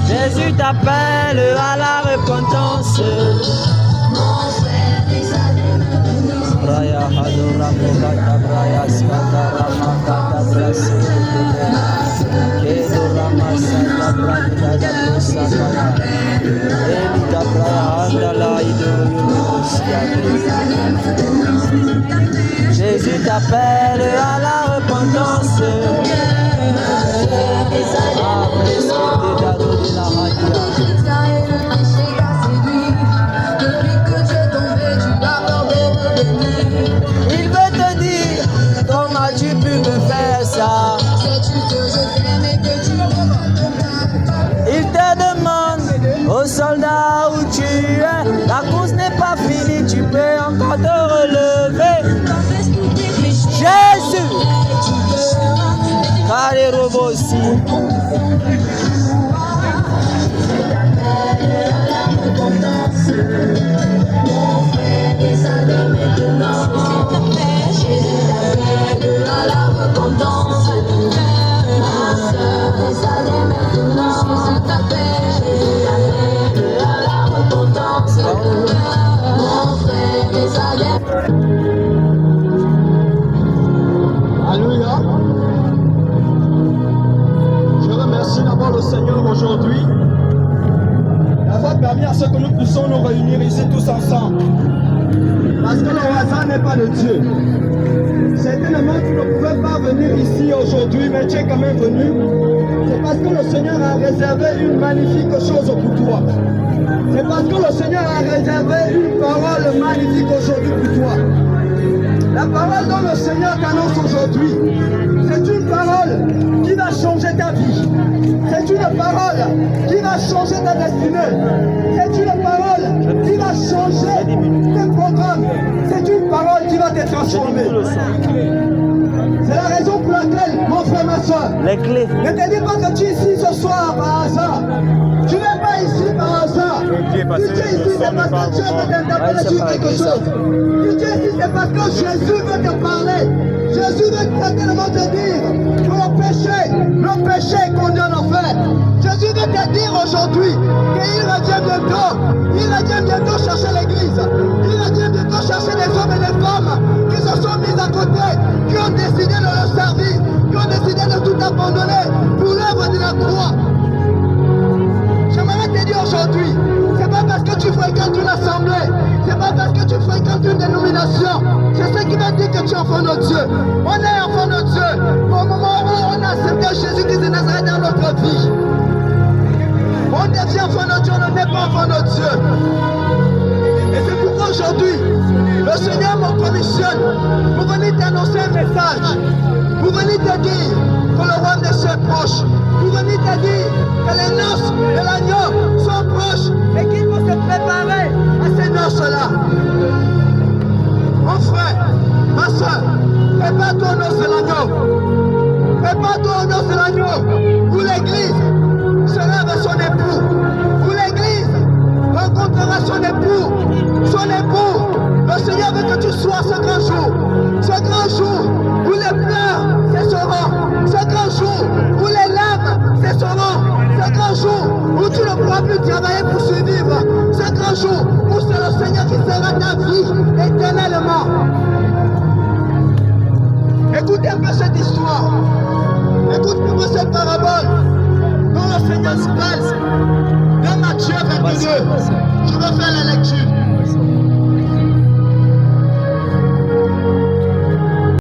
Jésus t'appelle à la repentance. Braya Hadora Mogata Braya Skadara Magata Brasukete Kedora Masata Branda Brusakaya Elita Braya Andala Idolusia. Jésus t'appelle à la repentance. Il veut te dire comment tu peux me faire ça. Il te demande aux soldats où tu es. La course n'est pas finie, tu peux encore te relever. Jésus, Kare Robosi. Alléluia. Je remercie d'abord le Seigneur aujourd'hui d'avoir permis à ce que nous puissions nous réunir ici tous ensemble. Parce que le hasard n'est pas de Dieu. Certainement tu ne pouvais pas venir ici aujourd'hui, mais tu es quand même venu. C'est parce que le Seigneur a réservé une magnifique chose pour toi. C'est parce que le Seigneur a réservé une parole magnifique aujourd'hui pour toi. La parole dont le Seigneur t'annonce aujourd'hui, c'est une parole qui va changer ta vie. C'est une parole qui va changer ta destinée. C'est une parole qui va changer tes programmes. C'est une parole qui va te transformer. C'est la raison pour laquelle, mon frère, ma soeur, Les clés. ne te dis pas que tu es ici ce soir par hasard. Tu n'es pas ici par hasard. Si tu es ici, c'est parce que Dieu veut t'interpeller sur quelque chose. Si tu es ici, c'est parce que Jésus veut te parler. Jésus veut certainement te dire que le péché conduit en enfer. Jésus veut te dire aujourd'hui qu'il revient bientôt. Il revient bientôt chercher l'église. Il revient bientôt chercher des hommes et des femmes qui se sont mis à côté, qui ont décidé de le servir, qui ont décidé de tout abandonner pour l'œuvre de la croix. J'aimerais te dire aujourd'hui, c'est pas parce que tu fréquentes une assemblée, c'est pas parce que tu fréquentes une dénomination, c'est ce qui va dire que tu es enfant de Dieu. On est enfant de Dieu au moment où on a accepté Jésus-Christ de Nazareth dans notre vie. On devient enfant de Dieu, on n'est pas enfant de Dieu. Et c'est pourquoi aujourd'hui, le Seigneur me commissionne pour venir t'annoncer un message, pour venir te dire que le roi des cieux est proche, pour venir te dire que les noces de l'agneau sont proches et qu'il faut se préparer à ces noces-là. Mon frère, ma soeur, prépare-toi aux noces de l'agneau. Prépare-toi aux noces de l'agneau, où l'église sera avec son époux, où l'église rencontrera son époux. Le Seigneur veut que tu sois ce grand jour où les pleurs cesseront, ce grand jour où les larmes cesseront, ce grand jour où tu ne pourras plus travailler pour survivre, ce grand jour où c'est le Seigneur qui sera ta vie éternellement. Écoutez un peu cette histoire, écoute un peu cette parabole dont le Seigneur se passe dans Matthieu 22. Je vais faire la lecture.